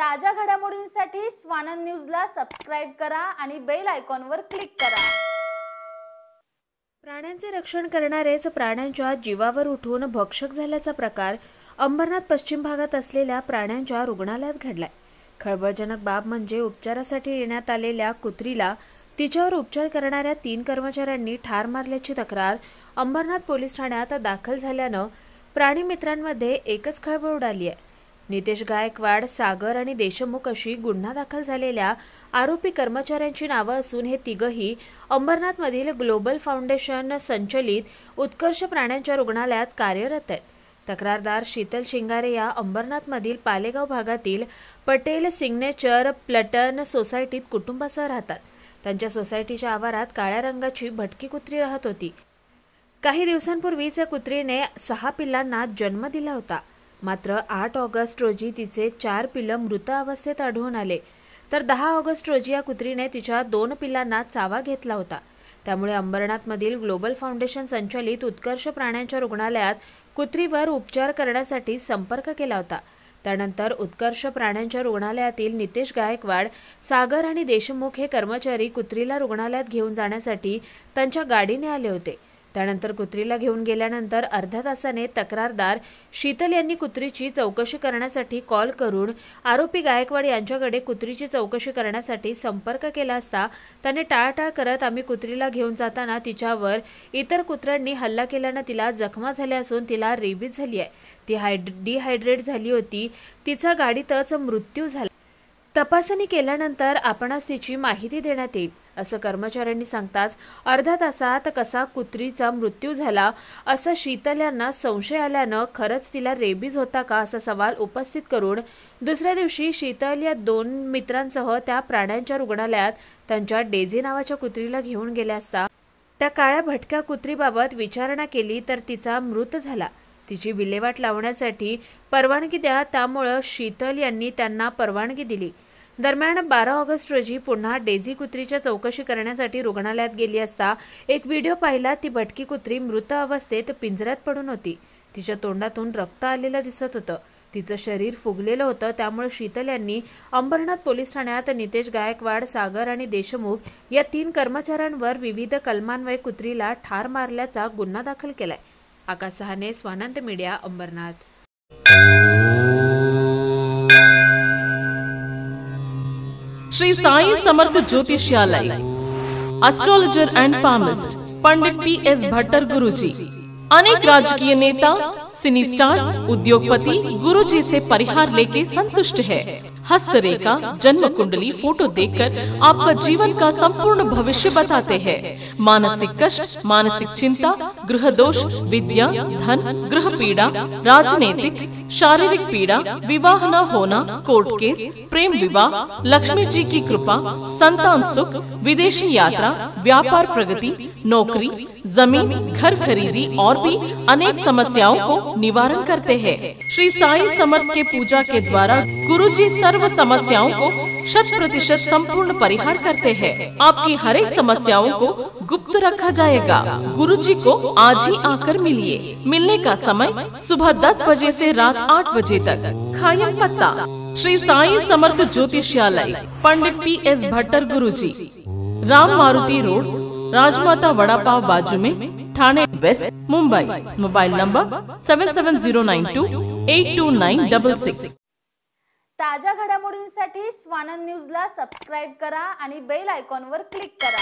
ताज्या घडामोडींसाठी स्वानंद न्यूजला सबस्क्राइब करा आणि बेल आयकॉनवर क्लिक करा। प्राण्यांचे रक्षण करणारेच प्राण्यांच्या जीवावर उठून भक्षक झाल्याचा प्रकार अंबरनाथ पश्चिम भागात असलेल्या प्राण्यांच्या रुग्णालयात घडलाय। खळबळजनक बाब म्हणजे उपचारासाठी येण्यात आलेल्या कुत्रीला तिच्यावर उपचार करणाऱ्या 3 कर्मचाऱ्यांनी ठार मारल्याची तक्रार अंबरनाथ पोलीस ठाण्यात दाखल झाल्यानं प्राणी मित्रांमध्ये एकच खळबळ उडाली आहे। नितेश गायकवाड, सागर आणि देशमुख अशी गुन्हा दाखल झालेल्या आरोपी कर्मचाऱ्यांची नावे असून हे तिघही अंबरनाथमधील ग्लोबल फाउंडेशन संचलित उत्कर्ष प्राण्यांच्या रुग्णालयात कार्यरत आहेत। तक्रारदार शीतल शिंगारे या अंबरनाथमधील पालेगाव भागातील पटेल सिग्नेचर प्लटन सोसायटीत कुटुंबासह राहतात। त्यांच्या सोसायटीच्या आवारात काळ्या रंगाची भटकी कुत्री राहत होती। काही दिवसांपूर्वीच या कुत्रीने 6 पिल्लांना जन्म दिला होता। मात्र 8 ऑगस्ट रोजी तिचे 4 पिल्लं मृत अवस्थेत आढळून आले, तर 10 ऑगस्ट रोजी या कुत्रीने तिच्या 2 पिल्लांना चावा घेतला होता। त्यामुळे अंबरनाथमधील ग्लोबल फाउंडेशन संचलित उत्कर्ष प्राण्यांच्या रुग्णालयात कुत्रीवर उपचार करण्यासाठी संपर्क केला होता। त्यानंतर उत्कर्ष प्राण्यांच्या रुग्णालयातील नितेश गायकवाड, सागर आणि देशमुख हे कर्मचारी कुत्रीला रुग्णालयात घेऊन जाण्यासाठी त्यांच्या गाडीने आले होते। त्यानंतर कुत्रीला घेऊन गेल्यानंतर अर्ध्या तासाने तक्रारदार शीतल यांनी कुत्रीची चौकशी करण्यासाठी कॉल करून आरोपी गायकवाड यांच्याकडे कुत्रीची चौकशी करण्यासाठी संपर्क केला असता त्याने टाळाटाळ करत आम्ही कुत्रीला घेऊन जाताना तिच्यावर इतर कुत्र्यांनी हल्ला केल्याने तिला जखमा झाल्या असून तिला रेबीज झाली आहे। ती डिहायड्रेट झाली होती। तिचा गाडीतच मृत्यू झाला। तपासणी केल्यानंतर आपणास तिची माहिती देण्यात येईल असं कर्मचाऱ्यांनी सांगताच अर्ध्या तासात कसा कुत्रीचा मृत्यू झाला असं शीतल यांना संशय आल्यानं खरंच तिला रेबीज होता का असा सवाल उपस्थित करून दुसऱ्या दिवशी शीतल या 2 मित्रांसह त्या प्राण्यांच्या रुग्णालयात त्यांच्या डेझी नावाच्या कुत्रीला घेऊन गेल्या असता त्या काळ्या भटक्या कुत्रीबाबत विचारणा केली तर तिचा मृत झाला। तिची विल्हेवाट लावण्यासाठी परवानगी द्या, त्यामुळे शीतल यांनी त्यांना परवानगी दिली। दरम्यान 12 ऑगस्ट रोजी पुन्हा डेझी कुत्रीच्या चौकशी करण्यासाठी रुग्णालयात गेली असता एक व्हिडिओ पाहिला। ती भटकी कुत्री मृत अवस्थेत पिंजऱ्यात पडून होती। तिच्या तोंडातून रक्त आलेलं दिसत होतं। तिचं शरीर फुगलेलं होतं। त्यामुळे शीतल यांनी अंबरनाथ पोलीस ठाण्यात नितेश गायकवाड, सागर आणि देशमुख या 3 कर्मचाऱ्यांवर विविध कलमान्वये कुत्रीला ठार मारल्याचा गुन्हा दाखल केलाय। आकाश सहाने, स्वानंद मीडिया, अंबरनाथ। श्री साई समर्थ ज्योतिष्यालय, astrologer and palmist Pandit PS Bhattar Guruji. अनेक राजकीय नेता, सिनी स्टार्स, उद्योगपति गुरुजी से परिहार लेके संतुष्ट है। हस्तरेखा, जन्म कुंडली, फोटो देखकर आपका जीवन का संपूर्ण भविष्य बताते हैं। मानसिक कष्ट, मानसिक चिंता, गृह दोष, विद्या, धन, गृह पीड़ा, राजनीतिक, शारीरिक पीड़ा, विवाह न होना, कोर्ट केस, प्रेम विवाह, लक्ष्मी जी की कृपा, संतान सुख, विदेशी यात्रा, व्यापार प्रगति, नौकरी, जमीन, घर खरीदी और भी अनेक समस्याओं को निवारण करते हैं। श्री साई समर्थ के पूजा के द्वारा गुरुजी सर्व समस्याओं को 100% संपूर्ण परिहार करते हैं। आपकी हर एक समस्याओं को गुप्त रखा जाएगा। गुरुजी को आज ही आकर मिलिए। मिलने का समय सुबह 10 बजे से रात 8 बजे तक। खायम पत्ता श्री साई समर्थ ज्योतिष्यालय, पंडित PS भट्टर गुरुजी, राम मारुति रोड, राजमाता वड़ा पाव बाजू में, Thane west, Mumbai. Mobile number 7709282966। ताज्या घडामोडींसाठी स्वानंद न्यूजला सबस्क्राइब करा आणि बेल आयकॉनवर क्लिक करा।